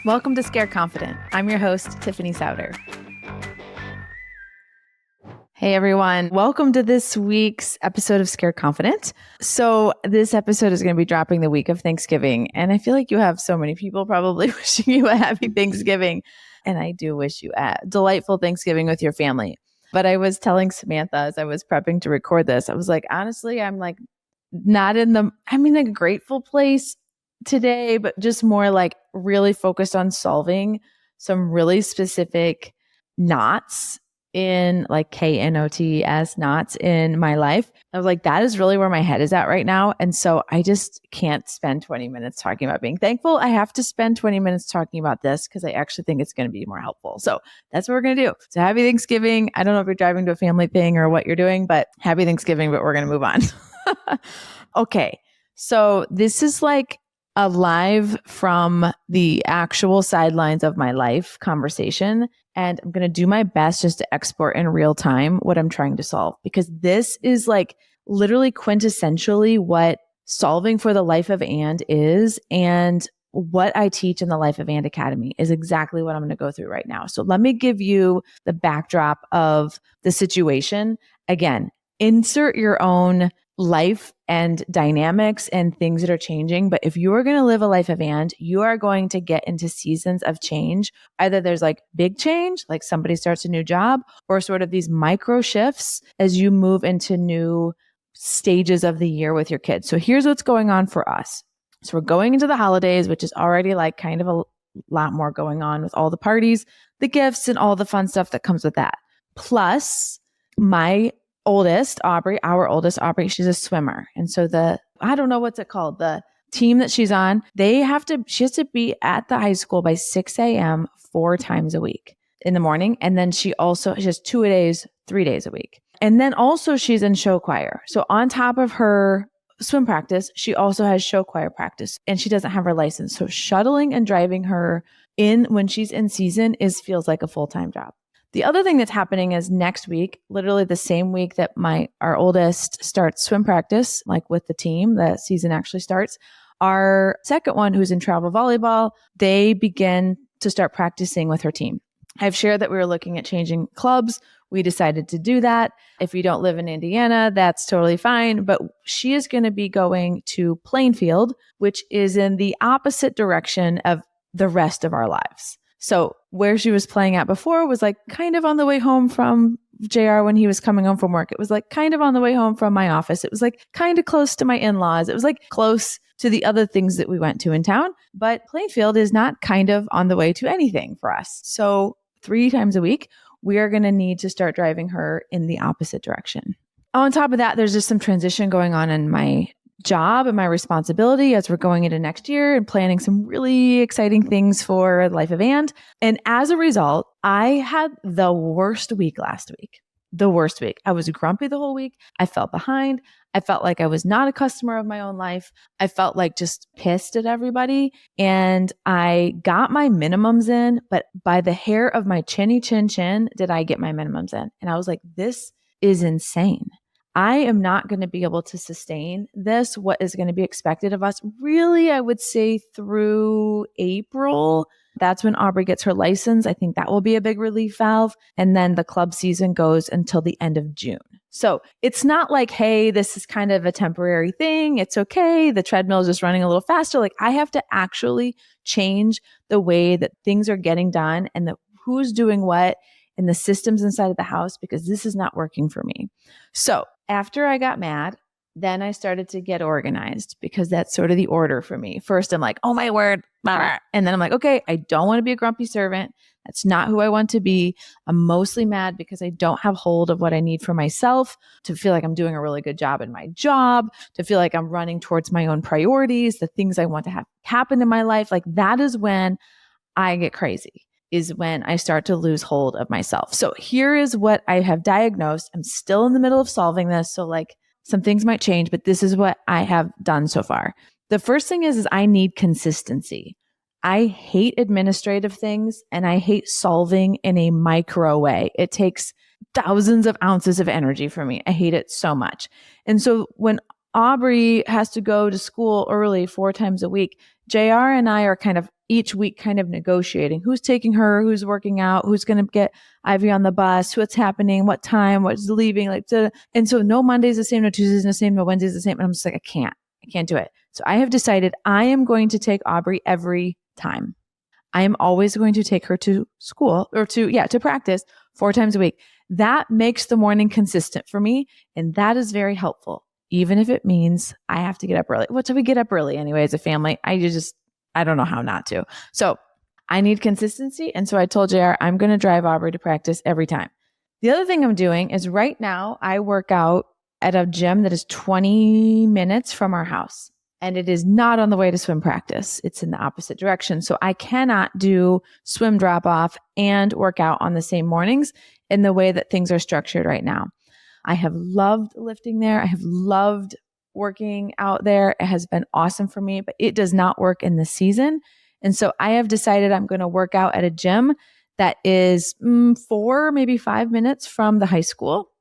Welcome to Scare Confident. I'm your host, Tiffany Souter. Hey everyone, welcome to this week's episode of Scare Confident. So this episode is going to be dropping the week of Thanksgiving, and I feel like you have so many people probably wishing you a happy Thanksgiving, and I do wish you a delightful Thanksgiving with your family. But I was telling Samantha as I was prepping to record this, I was like, honestly, I'm like I'm in a grateful place today, but just more like really focused on solving some really specific knots in like KNOTS knots in my life. I was like, that is really where my head is at right now. And so I just can't spend 20 minutes talking about being thankful. I have to spend 20 minutes talking about this because I actually think it's going to be more helpful. So that's what we're going to do. So happy Thanksgiving. I don't know if you're driving to a family thing or what you're doing, but happy Thanksgiving, but we're going to move on. Okay. So this is like a live from the actual sidelines of my life conversation. And I'm going to do my best just to export in real time what I'm trying to solve, because this is like literally quintessentially what solving for the life of And is. And what I teach in the Life of And Academy is exactly what I'm going to go through right now. So let me give you the backdrop of the situation. Again, insert your own life and dynamics and things that are changing. But if you are going to live a life of And, you are going to get into seasons of change. Either there's like big change, like somebody starts a new job, or sort of these micro shifts as you move into new stages of the year with your kids. So here's what's going on for us. So we're going into the holidays, which is already like kind of a lot more going on with all the parties, the gifts, and all the fun stuff that comes with that. Plus, my oldest, Aubrey, she's a swimmer. And so I don't know what's it called, the team that she's on, she has to be at the high school by 6 a.m. 4 times a week in the morning. And then she has 3 days a week. And then also she's in show choir. So on top of her swim practice, she also has show choir practice, and she doesn't have her license. So shuttling and driving her in when she's in season feels like a full-time job. The other thing that's happening is next week, literally the same week that our oldest starts swim practice, like with the team, the season actually starts, our second one, who's in travel volleyball, they begin to start practicing with her team. I've shared that we were looking at changing clubs. We decided to do that. If you don't live in Indiana, that's totally fine. But she is going to be going to Plainfield, which is in the opposite direction of the rest of our lives. So where she was playing at before was like kind of on the way home from JR when he was coming home from work. It was like kind of on the way home from my office. It was like kind of close to my in-laws. It was like close to the other things that we went to in town. But Plainfield is not kind of on the way to anything for us. So 3 times a week, we are going to need to start driving her in the opposite direction. On top of that, there's just some transition going on in my job and my responsibility as we're going into next year and planning some really exciting things for Life of And. And as a result, I had the worst week last week. The worst week. I was grumpy the whole week. I felt behind. I felt like I was not a customer of my own life. I felt like just pissed at everybody. And I got my minimums in, but by the hair of my chinny chin did I get my minimums in. And I was like, this is insane. I am not going to be able to sustain this, what is going to be expected of us, really, I would say through April. That's when Aubrey gets her license. I think that will be a big relief valve. And then the club season goes until the end of June. So it's not like, hey, this is kind of a temporary thing. It's okay. The treadmill is just running a little faster. Like I have to actually change the way that things are getting done and who's doing what and the systems inside of the house, because this is not working for me. So after I got mad, then I started to get organized, because that's sort of the order for me. First, I'm like, oh my word. And then I'm like, okay, I don't want to be a grumpy servant. That's not who I want to be. I'm mostly mad because I don't have hold of what I need for myself to feel like I'm doing a really good job in my job, to feel like I'm running towards my own priorities, the things I want to have happen in my life. Like that is when I get crazy, is when I start to lose hold of myself. So here is what I have diagnosed. I'm still in the middle of solving this. So like some things might change, but this is what I have done so far. The first thing is I need consistency. I hate administrative things and I hate solving in a micro way. It takes thousands of ounces of energy for me. I hate it so much. And so when Aubrey has to go to school early 4 times a week, JR and I are kind of each week kind of negotiating who's taking her, who's working out, who's going to get Ivy on the bus, what's happening, what time, what's leaving. And so no Monday's the same, no Tuesday's the same, no Wednesday's the same. And I'm just like, I can't do it. So I have decided I am going to take Aubrey every time. I am always going to take her to school or to practice 4 times a week. That makes the morning consistent for me. And that is very helpful, even if it means I have to get up early. What do we get up early anyway as a family? I don't know how not to. So I need consistency. And so I told JR, I'm going to drive Aubrey to practice every time. The other thing I'm doing is right now I work out at a gym that is 20 minutes from our house. And it is not on the way to swim practice. It's in the opposite direction. So I cannot do swim drop off and work out on the same mornings in the way that things are structured right now. I have loved lifting there. I have loved working out there. It has been awesome for me, but it does not work in the season. And so I have decided I'm going to work out at a gym that is 4, maybe 5 minutes from the high school.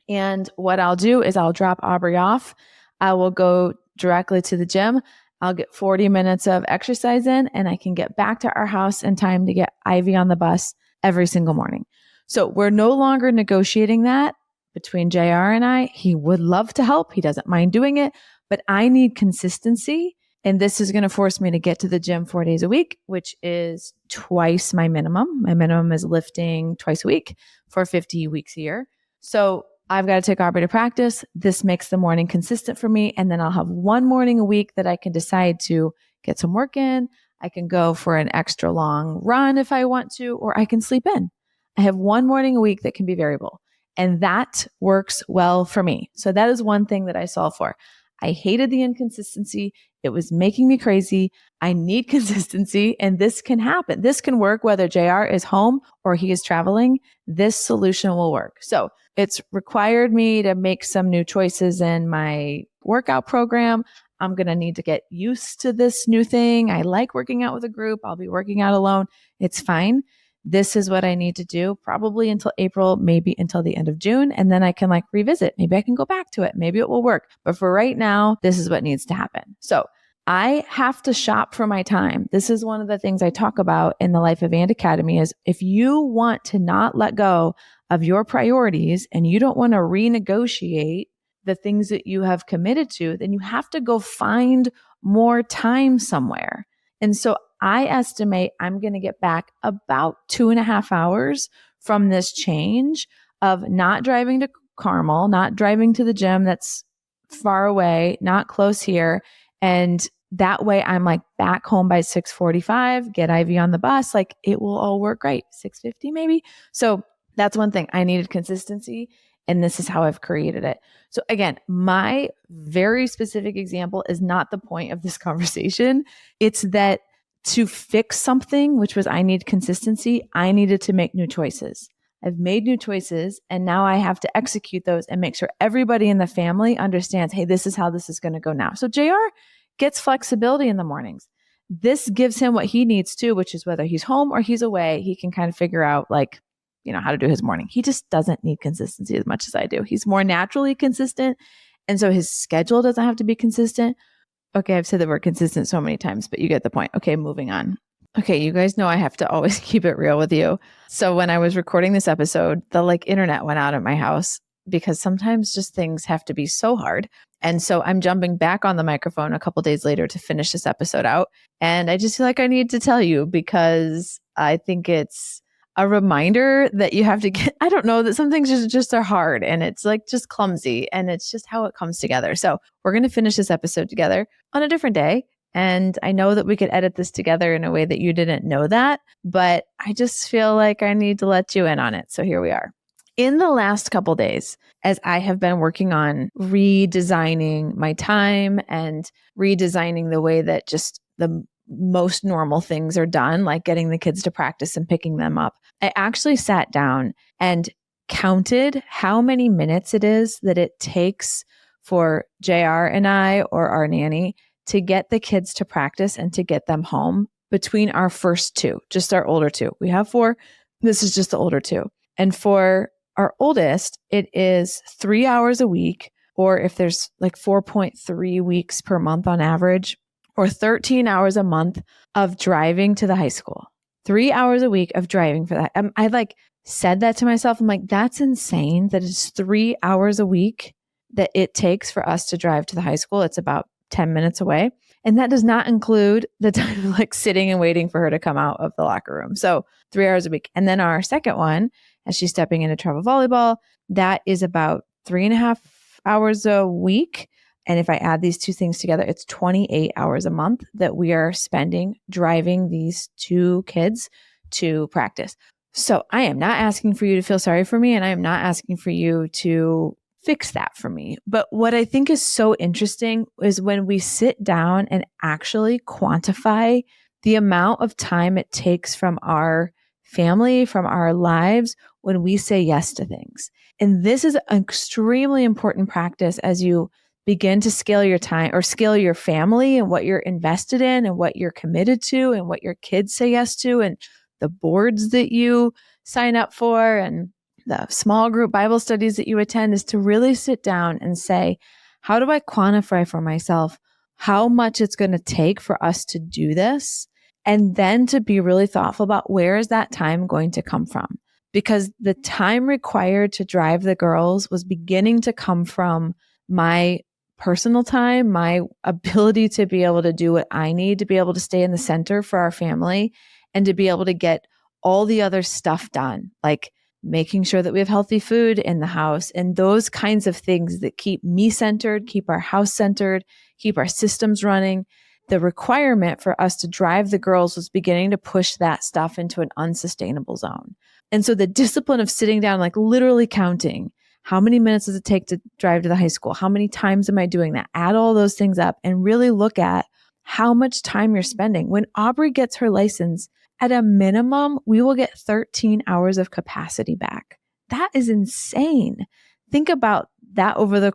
And what I'll do is I'll drop Aubrey off. I will go directly to the gym. I'll get 40 minutes of exercise in, and I can get back to our house in time to get Ivy on the bus every single morning. So we're no longer negotiating that between JR and I. He would love to help. He doesn't mind doing it, but I need consistency. And this is going to force me to get to the gym 4 days a week, which is twice my minimum. My minimum is lifting twice a week for 50 weeks a year. So I've got to take Aubrey to practice. This makes the morning consistent for me. And then I'll have one morning a week that I can decide to get some work in. I can go for an extra long run if I want to, or I can sleep in. I have one morning a week that can be variable. And that works well for me. So that is one thing that I solve for. I hated the inconsistency. It was making me crazy. I need consistency, and this can happen. This can work whether JR is home or he is traveling. This solution will work. So it's required me to make some new choices in my workout program. I'm going to need to get used to this new thing. I like working out with a group. I'll be working out alone. It's fine. This is what I need to do probably until April, maybe until the end of June. And then I can revisit. Maybe I can go back to it. Maybe it will work. But for right now, this is what needs to happen. So I have to shop for my time. This is one of the things I talk about in the Life of And Academy is if you want to not let go of your priorities and you don't want to renegotiate the things that you have committed to, then you have to go find more time somewhere. And so I estimate I'm going to get back about 2.5 hours from this change of not driving to Carmel, not driving to the gym that's far away, not close here. And that way I'm back home by 6:45, get Ivy on the bus. It will all work great. 6:50 maybe. So that's one thing. I needed consistency, and this is how I've created it. So again, my very specific example is not the point of this conversation. It's that to fix something, which was I need consistency, I needed to make new choices. I've made new choices, and now I have to execute those and make sure everybody in the family understands, hey, this is how this is going to go now. So JR gets flexibility in the mornings. This gives him what he needs too, which is whether he's home or he's away, he can kind of figure out how to do his morning. He just doesn't need consistency as much as I do. He's more naturally consistent. And so his schedule doesn't have to be consistent. Okay, I've said the word consistent so many times, but you get the point. Okay, moving on. Okay, you guys know I have to always keep it real with you. So when I was recording this episode, the internet went out at my house because sometimes just things have to be so hard. And so I'm jumping back on the microphone a couple days later to finish this episode out. And I just feel like I need to tell you because I think it's a reminder that you have to get, I don't know, that some things just are hard and it's just clumsy and it's just how it comes together. So we're going to finish this episode together on a different day. And I know that we could edit this together in a way that you didn't know that, but I just feel like I need to let you in on it. So here we are. In the last couple days, as I have been working on redesigning my time and redesigning the way that just the most normal things are done, like getting the kids to practice and picking them up, I actually sat down and counted how many minutes it is that it takes for JR and I or our nanny to get the kids to practice and to get them home between our first two, just our older two. We have 4. This is just the older 2. And for our oldest, it is 3 hours a week, or if there's 4.3 weeks per month on average, or 13 hours a month of driving to the high school. 3 hours a week of driving for that. I like said that to myself. I'm like, that's insane that it's 3 hours a week that it takes for us to drive to the high school. It's about 10 minutes away. And that does not include the time of like sitting and waiting for her to come out of the locker room. So 3 hours a week. And then our second one, as she's stepping into travel volleyball, that is about 3.5 hours a week. And if I add these two things together, it's 28 hours a month that we are spending driving these two kids to practice. So I am not asking for you to feel sorry for me, and I am not asking for you to fix that for me. But what I think is so interesting is when we sit down and actually quantify the amount of time it takes from our family, from our lives, when we say yes to things. And this is an extremely important practice as you begin to scale your time or scale your family and what you're invested in and what you're committed to and what your kids say yes to and the boards that you sign up for and the small group Bible studies that you attend, is to really sit down and say, how do I quantify for myself how much it's going to take for us to do this? And then to be really thoughtful about where is that time going to come from? Because the time required to drive the girls was beginning to come from my personal time, my ability to be able to do what I need to be able to stay in the center for our family and to be able to get all the other stuff done, like making sure that we have healthy food in the house and those kinds of things that keep me centered, keep our house centered, keep our systems running. The requirement for us to drive the girls was beginning to push that stuff into an unsustainable zone. And so the discipline of sitting down, like literally counting, how many minutes does it take to drive to the high school? How many times am I doing that? Add all those things up and really look at how much time you're spending. When Aubrey gets her license, at a minimum, we will get 13 hours of capacity back. That is insane. Think about that over the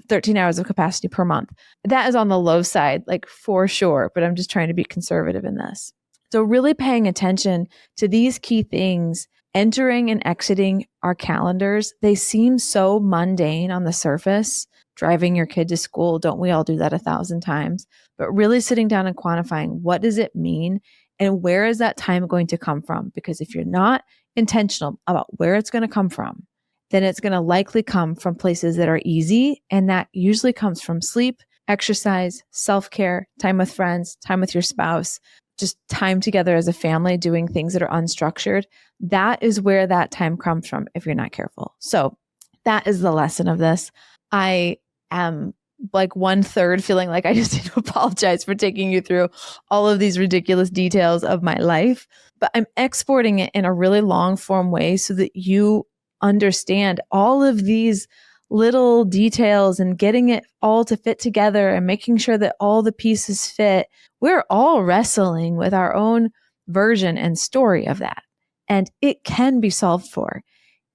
13 hours of capacity per month. That is on the low side, like for sure, but I'm just trying to be conservative in this. So really paying attention to these key things, entering and exiting our calendars. They seem so mundane on the surface. Driving your kid to school, don't we all do that 1,000 times? But really sitting down and quantifying, what does it mean? And where is that time going to come from? Because if you're not intentional about where it's going to come from, then it's going to likely come from places that are easy. And that usually comes from sleep, exercise, self-care, time with friends, time with your spouse, just time together as a family, doing things that are unstructured. That is where that time comes from if you're not careful. So that is the lesson of this. I am like 1/3 feeling like I just need to apologize for taking you through all of these ridiculous details of my life, but I'm exporting it in a really long form way so that you understand all of these little details and getting it all to fit together and making sure that all the pieces fit. We're all wrestling with our own version and story of that, and it can be solved for.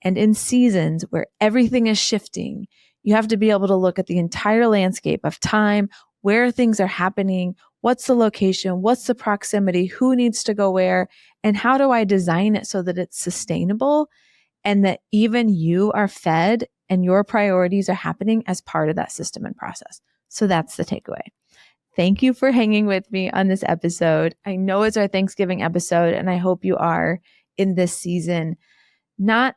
And in seasons where everything is shifting, you have to be able to look at the entire landscape of time, where things are happening, what's the location, what's the proximity, who needs to go where, and how do I design it so that it's sustainable and that even you are fed and your priorities are happening as part of that system and process. So that's the takeaway. Thank you for hanging with me on this episode. I know it's our Thanksgiving episode, and I hope you are in this season not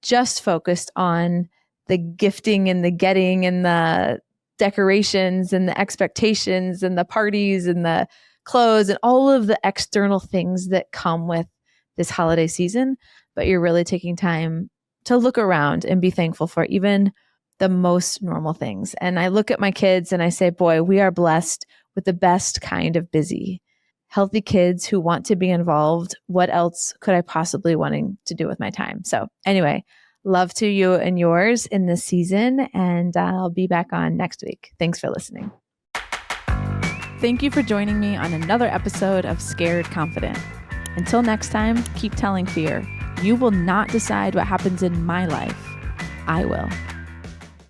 just focused on the gifting and the getting and the decorations and the expectations and the parties and the clothes and all of the external things that come with this holiday season, but you're really taking time to look around and be thankful for even the most normal things. And I look at my kids and I say, boy, we are blessed with the best kind of busy, healthy kids who want to be involved. What else could I possibly wanting to do with my time? So anyway, love to you and yours in this season, and I'll be back on next week. Thanks for listening. Thank you for joining me on another episode of Scared Confident. Until next time, keep telling fear, you will not decide what happens in my life. I will.